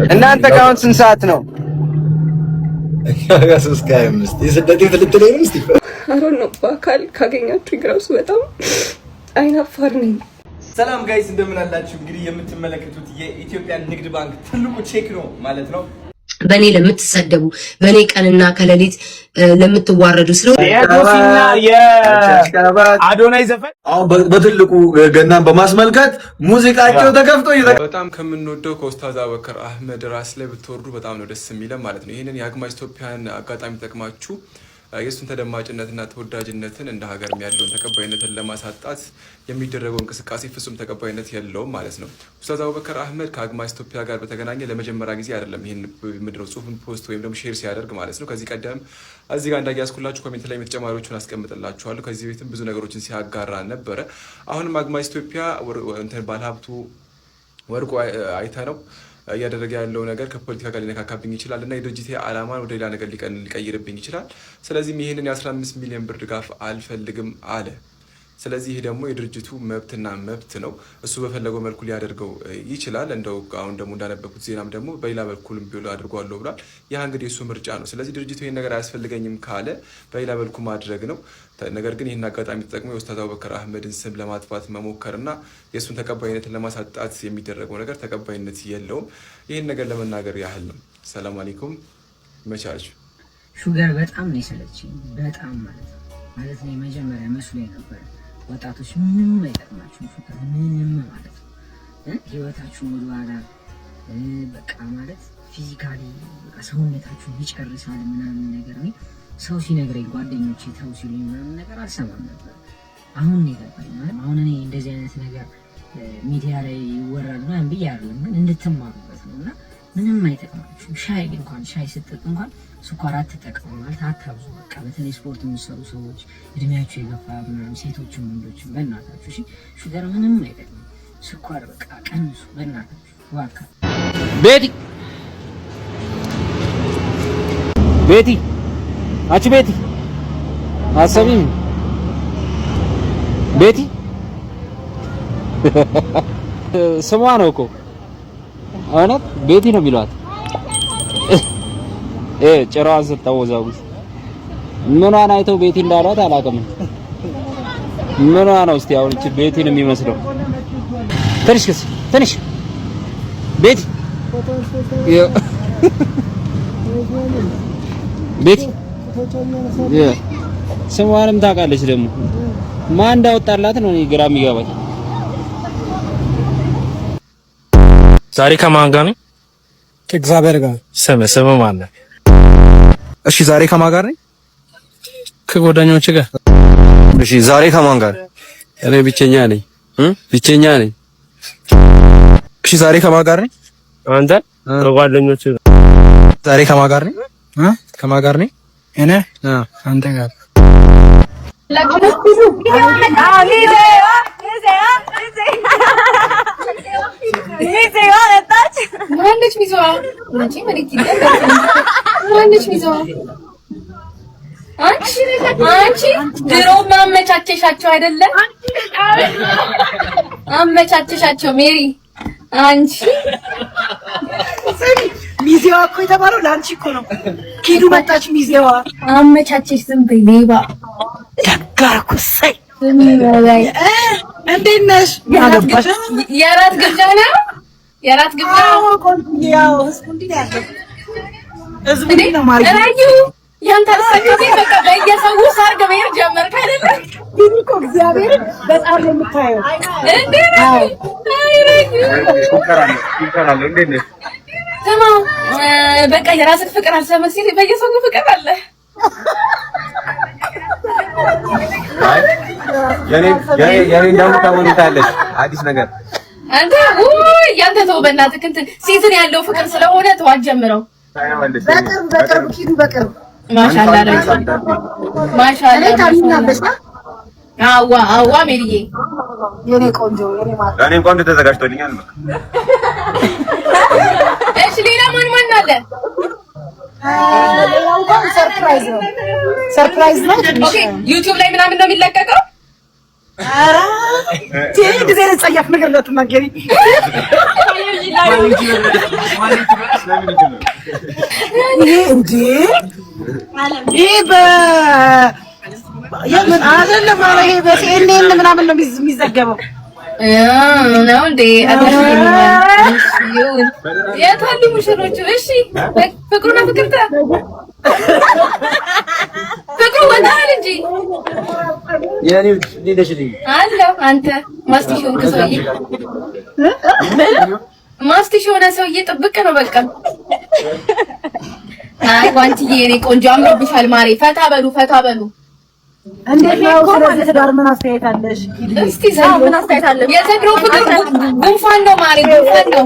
እናንተ ጋር ስንት ሰዓት ነው? ያጋስስ ካይምስ የስደት ፍልጥለኝ ነው። እስቲ አሮን ነው በአካል ካገኛችሁ ይግራሱ በጣም አይናፋር ነኝ። ሰላም ጋይስ እንደምን አላችሁ? እንግዲህ የምትመለከቱት የኢትዮጵያ ንግድ ባንክ ትልቁ ቼክ ነው ማለት ነው። በኔ ለምትሰደቡ በኔ ቀንና ከሌሊት ለምትዋረዱ ስለሆነ አዶናይ ዘፈን አሁን በትልቁ ገናን በማስመልከት ሙዚቃቸው ተከፍቶ በጣም ከምንወደው ከኡስታዝ አቡበከር አህመድ ራስ ላይ ብትወርዱ በጣም ነው ደስ የሚለው ማለት ነው። ይሄንን የአግማስ ኢትዮጵያን አጋጣሚ ተጠቅማችሁ የሱን ተደማጭነትና ተወዳጅነትን እንደ ሀገርም ያለውን ተቀባይነትን ለማሳጣት የሚደረገው እንቅስቃሴ ፍጹም ተቀባይነት የለውም ማለት ነው። ኡስታዝ አቡበከር አህመድ ከአግማስ ኢትዮጵያ ጋር በተገናኘ ለመጀመሪያ ጊዜ አይደለም ይሄን ምድረው ጽሁፍን ፖስት ወይም ደግሞ ሼር ሲያደርግ ማለት ነው። ከዚህ ቀደም እዚህ ጋር እንዳያስኩላችሁ ኮሜንት ላይ ተጨማሪዎቹን አስቀምጥላችኋለሁ። ከዚህ ቤትም ብዙ ነገሮችን ሲያጋራ ነበረ። አሁንም አግማስ ኢትዮጵያ እንትን ባለሀብቱ ወርቁ አይተ ነው እያደረገ ያለው ነገር ከፖለቲካ ጋር ሊነካካብኝ ይችላል እና የድርጅቴ ዓላማን ወደ ሌላ ነገር ሊቀይርብኝ ይችላል። ስለዚህም ይህንን የ15 ሚሊዮን ብር ድጋፍ አልፈልግም አለ። ስለዚህ ይሄ ደግሞ የድርጅቱ መብትና መብት ነው። እሱ በፈለገው መልኩ ሊያደርገው ይችላል። እንደው አሁን ደግሞ እንዳነበብኩት ዜናም ደግሞ በሌላ በኩልም ቢሉ አድርጓለሁ ብሏል። ያ እንግዲህ እሱ ምርጫ ነው። ስለዚህ ድርጅቱ ይሄን ነገር አያስፈልገኝም ካለ በሌላ መልኩ ማድረግ ነው። ነገር ግን ይህን አጋጣሚ ተጠቅሞ የኡስታዝ አቡበከር አህመድን ስም ለማጥፋት መሞከርና የእሱን ተቀባይነትን ለማሳጣት የሚደረገው ነገር ተቀባይነት የለውም። ይህን ነገር ለመናገር ያህል ነው። ሰላም አለይኩም መቻች ሹገር በጣም ነው የሰለችኝ። በጣም ማለት ነው መጀመሪያ መስሎኝ ነበር ወጣቶች ምንም አይጠቅማችሁም ሹገር ምንም ማለት ነው ህይወታችሁን ወደኋላ በቃ ማለት ፊዚካሊ በቃ ሰውነታችሁን ይጨርሳል ምናምን ነገር ነው። ሰው ሲነግረኝ ጓደኞቼ ተው ሲሉኝ ምናምን ነገር አልሰማም ነበር። አሁን ነው የገባኝ። አሁን እኔ እንደዚህ አይነት ነገር ሚዲያ ላይ ይወራል ምናምን ብዬ አይደለም ግን እንድትማሩበት ነው። እና ምንም አይጠቅማችሁም። ሻይ እንኳን ሻይ ስትጠጡ እንኳን ስኳር አትጠቀሙ ማለት አታብዙ። በቃ በተለይ ስፖርት የሚሰሩ ሰዎች እድሜያቸው የገፋ ምናምን ሴቶችም ወንዶችም በእናታችሁ እሺ፣ ሹገር ምንም አይጠቅም። ስኳር በቃ ቀንሱ በእናታችሁ እባክህ። ቤቲ አቺ ቤቲ አሰቢም ቤቲ ስሟ ነው እኮ እውነት ቤቲ ነው የሚሏት። ጭራዋን ስታወዛውዝ ምኗን አይተው ቤቲ እንዳሏት አላውቅም። ምኗ ነው እስቲ አሁን እቺ ቤቲን የሚመስለው? ትንሽ ቤቲ ቤቲ ስሟንም ታውቃለች ደግሞ ማን እንዳወጣላት ነው ግራ የሚገባኝ። ዛሬ ከማን ጋር ነው? ከእግዚአብሔር ጋር። ስም ማን ነው? እሺ ዛሬ ከማን ጋር ነኝ? ከጓደኞቼ ጋር። እሺ ዛሬ ከማን ጋር? እኔ ብቸኛ ነኝ። እሺ ዛሬ ከማን ጋር ነኝ? አንተ? ከጓደኞቼ ጋር። ዛሬ ከማን ጋር ነኝ? ከማን ጋር ነኝ? እኔ አንተ ጋር። አንቺ ድሮ ማመቻቸሻቸው አይደለም? አመቻቸሻቸው ሜሪ። አንቺ ሚዜዋ እኮ የተባለው ለአንቺ እኮ ነው። ኪዱ መጣች ሚዜዋ አመቻቸሽ። ዝም በይ ሌባ ደጋርኩ ሰይ እንዴት ነሽ? የራት ግብዣ ነው። የራት ግብዣ ያው ህዝቡ እንዴት ያለው ህዝቡ ነው ማለት ነው። ያንተ አስተካክለ በቃ በየሰው ሰርግ መሄድ ጀመርክ አይደለ? እኮ እግዚአብሔር በጣም ነው የምታየው። እንዴ ነው ይከራል እንዴ ነው ተማ በቃ የራስህ ፍቅር አልሰማም ሲል በየሰው ፍቅር አለ። የኔ እንደው ታወጣለሽ አዲስ ነገር አንተ ያንተ ተው በእናትህ እንትን ሲዝን ያለው ፍቅር ስለሆነ ተዋት ጀምረው። በቅርብ ኪዱ በቅርብ ማሻአላ አዋ ሜሪዬ የኔ ቆንጆ የኔ ማለት እኔ እንኳን ተዘጋጅቶልኛል። እሺ ሌላ ማን አለ? ሌላው ጋር ሰርፕራይዝ ነው። ኦኬ ዩቲዩብ ላይ ምናምን ነው የሚለቀቀው? ኧረ ጊዜ ለጸያፍ ነገር ለተናገሪ ይሄ እንዴ ይሄ የምን አይደለም ማለት ይሄ በሲኤንኤን ምናምን ነው የሚዘገበው ነው እንዴ? የታሉ ሙሽሮቹ? እሺ ፍቅሩና ፍቅርታ ፍቅሩ ወጣል እንጂ ያኔ ሊደሽልኝ አለ አንተ ማስቲሽ ሆንክ ሰውዬ ማስቲሽ ሆነ ሰውዬ ጥብቅ ነው በቃ። አይ ዋንትዬ የኔ ቆንጆ አምሮብሻል ማሬ። ፈታ በሉ እንዴት ነው ስለዚህ ትዳር ምን አስተያየት አለሽ? እስቲ ሰው ምን አስተያየት አለ? የዘንድሮ ፍቅር ጉንፋን ነው ማሬ ጉንፋን ነው።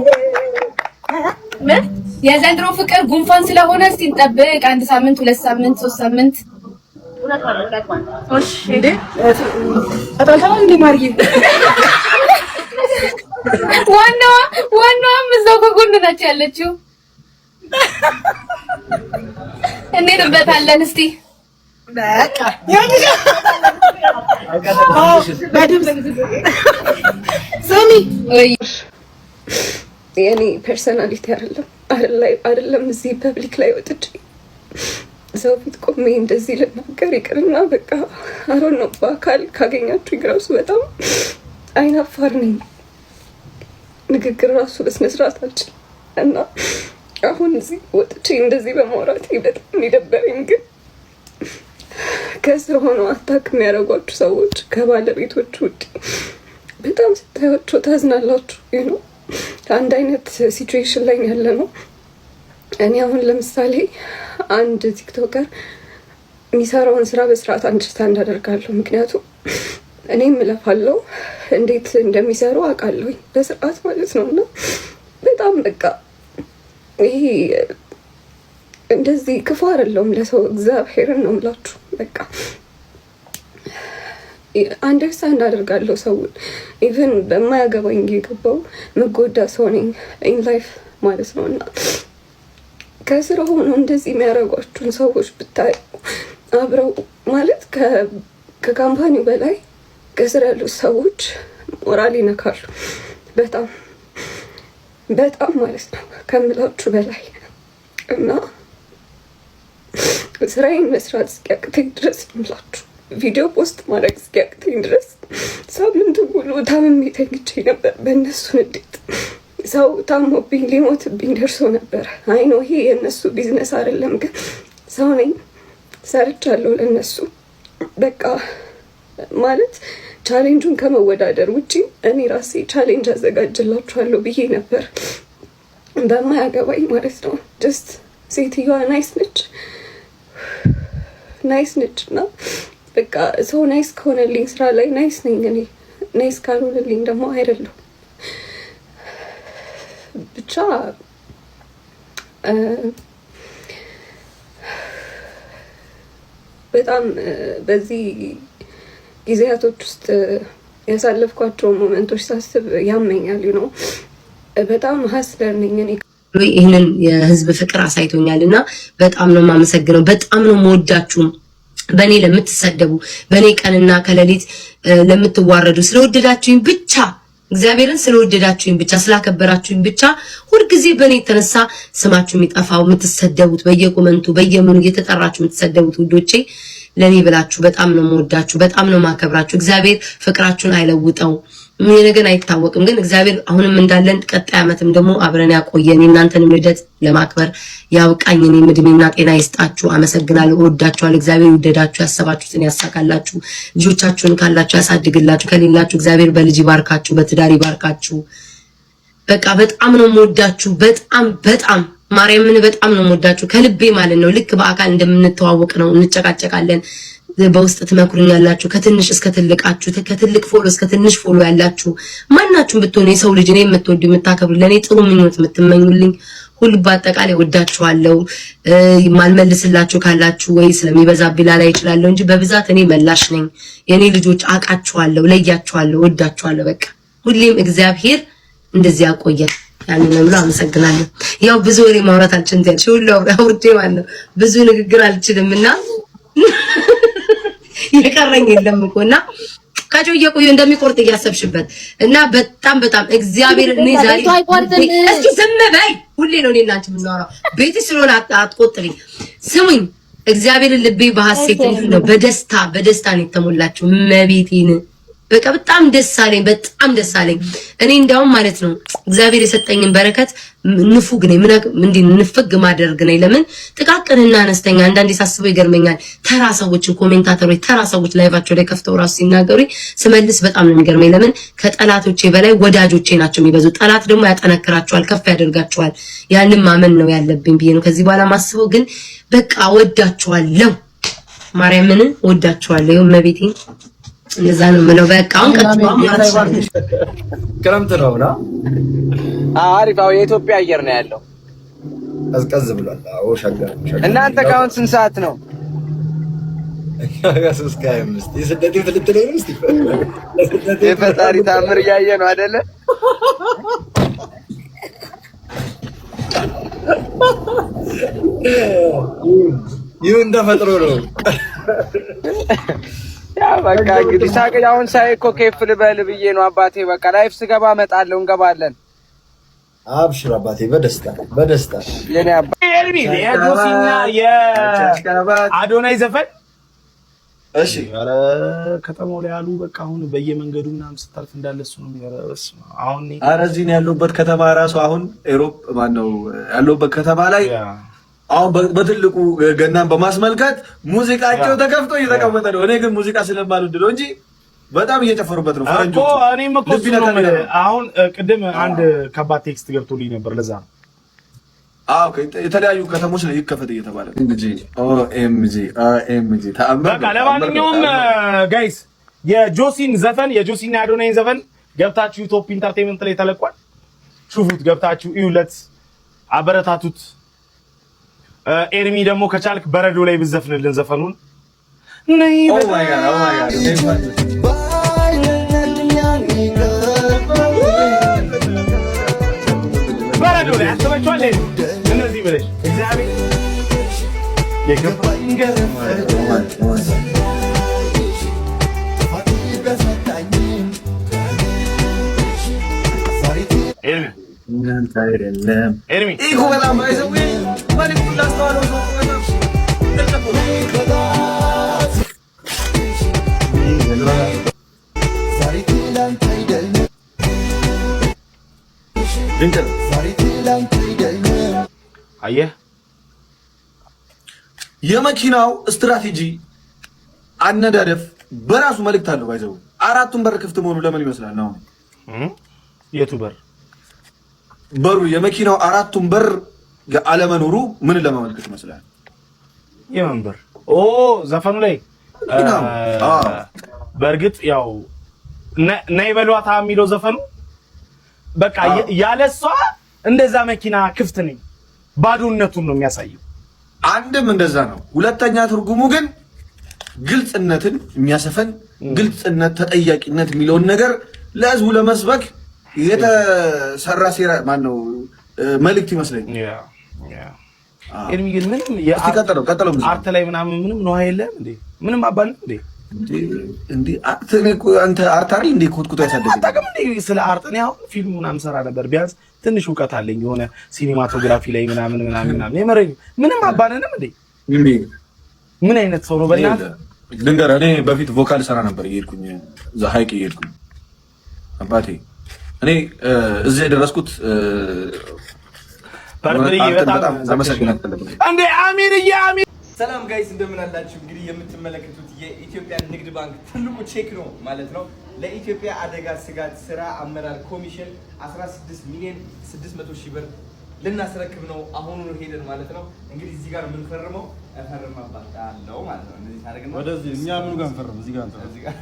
ምን የዘንድሮ ፍቅር ጉንፋን ስለሆነ እስቲ እንጠብቅ 1 ሳምንት 2 ሳምንት 3 ሳምንት እሺ እንዴ አጣጣው እንዴ ማርዬ ዋናዋ እዛው ከጎን ናቸው ያለችው። እንሄድበታለን እስቲ በቃ ሰሚ የኔ ፐርሰናሊቲ አይደለም እዚህ ፐብሊክ ላይ ወጥቼ ሰው ፊት ቆሜ እንደዚህ ልናገር ይቅርና በቃ አሮን ነው። በአካል ካገኛችሁ ራሱ በጣም አይናፋር ነኝ። ንግግር ራሱ በስነ ስርዓት አልችልም እና አሁን እዚህ ወጥቼ እንደዚህ በማውራቴ በጣም ይደበረኝ። ግን ከስር ሆነው አታክ የሚያደርጓችሁ ሰዎች ከባለቤቶች ውጪ በጣም ስታያቸው ታዝናላችሁ። ነው አንድ አይነት ሲቹዌሽን ላይ ያለ ነው። እኔ አሁን ለምሳሌ አንድ ቲክቶከር የሚሰራውን ስራ በስርዓት አንደርስታንድ አደርጋለሁ። ምክንያቱም እኔም እለፋለሁ እንዴት እንደሚሰሩ አውቃለሁ በስርዓት ማለት ነው። እና በጣም በቃ ይሄ እንደዚህ ክፉ አይደለም ለሰው እግዚአብሔርን ነው የምላችሁ። በቃ አንደርስታንድ አደርጋለሁ ሰውን ኢቭን በማያገባኝ የገባው መጎዳ ሰው ነኝ ኢን ላይፍ ማለት ነው። እና ከስራ ሆኖ እንደዚህ የሚያደርጓችሁን ሰዎች ብታዩ አብረው ማለት ከካምፓኒው በላይ ከስር ያሉት ሰዎች ሞራል ይነካሉ። በጣም ማለት ነው ከምላችሁ በላይ እና ስራዬን መስራት እስኪያቅተኝ ድረስ ምላችሁ ቪዲዮ ፖስት ማድረግ እስኪያቅተኝ ድረስ ሳምንት ሙሉ ታምሜ ተኝቼ ነበር። በእነሱ ንዴት ሰው ታሞብኝ ሊሞትብኝ ደርሶ ነበር። አይ ነው ይሄ የእነሱ ቢዝነስ አይደለም፣ ግን ሰው ነኝ ሰርቻለሁ ለእነሱ። በቃ ማለት ቻሌንጁን ከመወዳደር ውጪ እኔ ራሴ ቻሌንጅ አዘጋጅላችኋለሁ ብዬ ነበር በማያገባኝ ማለት ነው። ጀስት ሴትዮዋ ናይስ ነች እና በቃ ሰው ናይስ ከሆነልኝ ስራ ላይ ናይስ ነኝ እኔ። ናይስ ካልሆነልኝ ደግሞ አይደለሁም። ብቻ በጣም በዚህ ጊዜያቶች ውስጥ ያሳለፍኳቸው ሞመንቶች ሳስብ ያመኛል ነው። በጣም ሀስለር ነኝ እኔ። ይህንን የህዝብ ፍቅር አሳይቶኛልና በጣም ነው የማመሰግነው። በጣም ነው የምወዳችሁ። በእኔ ለምትሰደቡ፣ በእኔ ቀንና ከሌሊት ለምትዋረዱ፣ ስለወደዳችሁኝ ብቻ እግዚአብሔርን ስለወደዳችሁኝ ብቻ ስላከበራችሁኝ ብቻ ሁልጊዜ በእኔ የተነሳ ስማችሁ የሚጠፋው የምትሰደቡት፣ በየኮመንቱ በየምኑ እየተጠራችሁ የምትሰደቡት ውዶቼ ለኔ ብላችሁ በጣም ነው የምወዳችሁ፣ በጣም ነው የማከብራችሁ። እግዚአብሔር ፍቅራችሁን አይለውጠው። ምን ነገር አይታወቅም፣ ግን እግዚአብሔር አሁንም እንዳለን ቀጣይ ዓመትም ደግሞ አብረን ያቆየን። እናንተንም ልደት ለማክበር ያብቃኝ። እኔም እድሜና ጤና ይስጣችሁ። አመሰግናለሁ። እወዳችኋለሁ። እግዚአብሔር ይወደዳችሁ፣ ያሰባችሁትን ያሳካላችሁ፣ ልጆቻችሁን ካላችሁ ያሳድግላችሁ፣ ከሌላችሁ እግዚአብሔር በልጅ ይባርካችሁ፣ በትዳር ይባርካችሁ። በቃ በጣም ነው የምወዳችሁ። በጣም ማርያምን በጣም ነው የምወዳችሁ ከልቤ ማለት ነው። ልክ በአካል እንደምንተዋወቅ ነው። እንጨቃጨቃለን፣ በውስጥ ትመክሩኛላችሁ። ከትንሽ እስከ ትልቃችሁ፣ ከትልቅ ፎሎ እስከ ትንሽ ፎሎ ያላችሁ ማናችሁም ብትሆኑ የሰው ልጅ እኔ የምትወዱ የምታከብሩ፣ ለኔ ጥሩ ምኞት የምትመኙልኝ ሁሉ በአጠቃላይ ወዳችኋለሁ። ማልመልስላችሁ ካላችሁ ወይ ስለሚበዛብኝ ላይ እችላለሁ እንጂ በብዛት እኔ መላሽ ነኝ። የኔ ልጆች አቃችኋለሁ፣ ለያችኋለሁ፣ ወዳችኋለሁ። በቃ ሁሌም እግዚአብሔር እንደዚህ ያቆየን። ያንን ነው ብሎ አመሰግናለሁ። ያው ብዙ ወሬ ማውራት አልችልም ታዲያ ሁሉ አውርቼ ማለት ነው ብዙ ንግግር አልችልምና የቀረኝ የለም እኮና ከጮየ እንደሚቆርጥ እያሰብሽበት እና በጣም እግዚአብሔር እኔ ዛሬ እስኪ ዝም በይ። ሁሌ ነው እኔና አንቺ የምናወራው ቤት ስለሆነ አትቆጥሪ። ስሙኝ እግዚአብሔርን ልቤ በሐሴት ነው በደስታ ነው የተሞላችው። መቤቴን በቃ በጣም ደስ አለኝ። እኔ እንዳውም ማለት ነው እግዚአብሔር የሰጠኝን በረከት ንፉግ ነኝ ንፍግ ማደርግ ነኝ። ለምን ጥቃቅንና አነስተኛ አንዳንዴ ሳስበው ይገርመኛል። ተራ ሰዎችን ኮሜንታተሮች ተራ ሰዎች ላይቫቸው ላይ ከፍተው ራሱ ሲናገሩ ስመልስ በጣም ነው የሚገርመኝ። ለምን ከጠላቶቼ በላይ ወዳጆቼ ናቸው የሚበዙ። ጠላት ደግሞ ያጠነክራቸዋል፣ ከፍ ያደርጋቸዋል። ያንን ማመን ነው ያለብኝ ብዬ ነው ከዚህ በኋላ ማስበው። ግን በቃ ወዳቸዋለሁ፣ ማርያምን ወዳቸዋለሁ። መቤቴን እንደዛ ነው የምለው። በቃ አሁን ክረምት ነውና አሪፍ። አዎ የኢትዮጵያ አየር ነው ያለው። ቀዝቀዝ ብሏል። አዎ ሸገር። እናንተ ጋር ስንት ሰዓት ነው? የስደቴ ፍልጥለኝ ነው። እስቲ የፈጣሪ ታምር እያየ ነው አይደለ? ይሁን ተፈጥሮ ነው። ያ በቃ እንግዲህ ሳቀ። አሁን ሳይ እኮ ከፍ ልበል ብዬ ነው አባቴ። በቃ ላይፍ ስገባ እመጣለሁ፣ እንገባለን። አብሽር አባቴ፣ በደስታ የኔ አባ ኤርሚ የጆሲና የአዶናይ ዘፈን። እሺ ኧረ ከተማው ላይ ያሉ በቃ አሁን በየመንገዱ ምናምን ስታልፍ እንዳለ እሱ ነው የሚያረስ። አሁን ኧረ እዚህ ነው ያለሁበት ከተማ ራሱ አሁን ኤሮፕ ማነው ያለሁበት ከተማ ላይ አሁን በትልቁ ገናን በማስመልከት ሙዚቃቸው ተከፍቶ እየተቀመጠ ነው። እኔ ግን ሙዚቃ ስለማልወድ ነው እንጂ በጣም እየጨፈሩበት ነው ፈረንጆቹ። እኔም እኮ አሁን ቅድም አንድ ከባድ ቴክስት ገብቶልኝ ነበር። ለዛ ነው የተለያዩ ከተሞች ላይ ይከፈት እየተባለ በቃ ለማንኛውም ጋይስ የጆሲን የአዶናይን ዘፈን ገብታችሁ ቶፕ ኢንተርቴይንመንት ላይ ተለቋል። ሹፉት፣ ገብታችሁ እዩለት፣ አበረታቱት። ኤርሚ ደግሞ ከቻልክ በረዶ ላይ ብዘፍንልን ዘፈኑን በረዶ ላይ አስባችኋል። እነዚህ ብለሽ እግዚአብሔር የገባኝ ኤርሚ አየህ የመኪናው ስትራቴጂ አነዳደፍ በራሱ መልእክት አለው። ባይዘው አራቱን በር ክፍት መሆኑ ለምን ይመስላል? ነው የቱ በር? በሩ የመኪናው አራቱን በር አለመኖሩ ምን ለማመልከት ይመስላል? የምን በር? ዘፈኑ ላይ በእርግጥ ያው ነይ በሏታ የሚለው ዘፈኑ በቃ ያለሷ እንደዛ መኪና ክፍት ነኝ ባዶነቱን ነው የሚያሳየው። አንድም እንደዛ ነው። ሁለተኛ ትርጉሙ ግን ግልጽነትን የሚያሰፈን ግልጽነት፣ ተጠያቂነት የሚለውን ነገር ለህዝቡ ለመስበክ የተሰራ ሴራ ማነው መልእክት ይመስለኛል። ኤርሚ ግን ምንም ቀጥለው አርት ላይ ምንም ነው አይደለም እንዴ? ምንም አባል እንዴ አንተ አርት አይደል እንዴ? ኮትኩቶ ያሳደገኝ አታውቅም እንዴ ስለ አርት? እኔ አሁን ፊልም ምናምን ሰራ ነበር። ቢያንስ ትንሽ እውቀት አለኝ የሆነ ሲኒማቶግራፊ ላይ ምናምን የመረኝ ምንም አባልንም እንዴ? ምን አይነት ሰው ነው በእናትህ? ልንገርህ፣ እኔ በፊት ቮካል ሰራ ነበር እየሄድኩኝ እዛ ሀይቅ እየሄድኩኝ አባቴ። እኔ እዚህ የደረስኩት በጣም አመሰግናለሁ እንዴ። አሚን። ሰላም ጋይስ እንደምን አላችሁ? እንግዲህ የምትመለከቱት የኢትዮጵያ ንግድ ባንክ ትልቁ ቼክ ነው ማለት ነው። ለኢትዮጵያ አደጋ ስጋት ስራ አመራር ኮሚሽን 16 ሚሊዮን 600 ሺህ ብር ልናስረክብ ነው አሁኑን ሄደን ማለት ነው። እንግዲህ እዚህ ጋር የምንፈርመው እፈርማባታለሁ ማለት ነው። እንደዚህ ታደርግና ወደዚህ እኛ ምን ጋር እንፈርም? እዚህ ጋር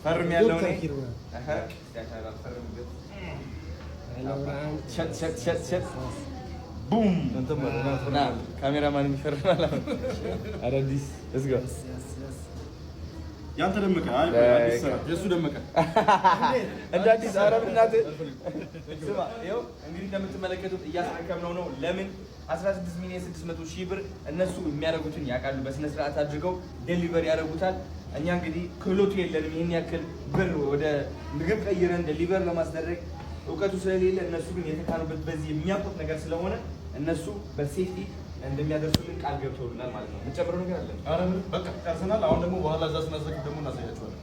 ፈርም ያለው ነው። ሸት ቡም ካሜራማን የሚፈርማል። አዳዲስ እስጋ ያንተ ደመቀ የእሱ ደመቀ እንደ አዲስ አረብ እናት ስማ፣ ይኸው እንግዲህ እንደምትመለከቱት እያስረከብነው ነው። ለምን 16 ሚሊዮን 600 ሺህ ብር እነሱ የሚያደርጉትን ያውቃሉ። በስነ ስርዓት አድርገው ዴሊቨሪ ያደርጉታል። እኛ እንግዲህ ክህሎቱ የለንም ይህን ያክል ብር ወደ ምግብ ቀይረን ዴሊቨር ለማስደረግ እውቀቱ ስለሌለ፣ እነሱ ግን የተካኑበት በዚህ የሚያውቁት ነገር ስለሆነ እነሱ በሴፍቲ እንደሚያደርሱልን ቃል ገብተውልናል ማለት ነው። የምትጨምረው ነገር አለ? በቃ ጨርሰናል። አሁን ደግሞ በኋላ እዛ ስናዘጋጅ ደግሞ እናሳያቸዋለን።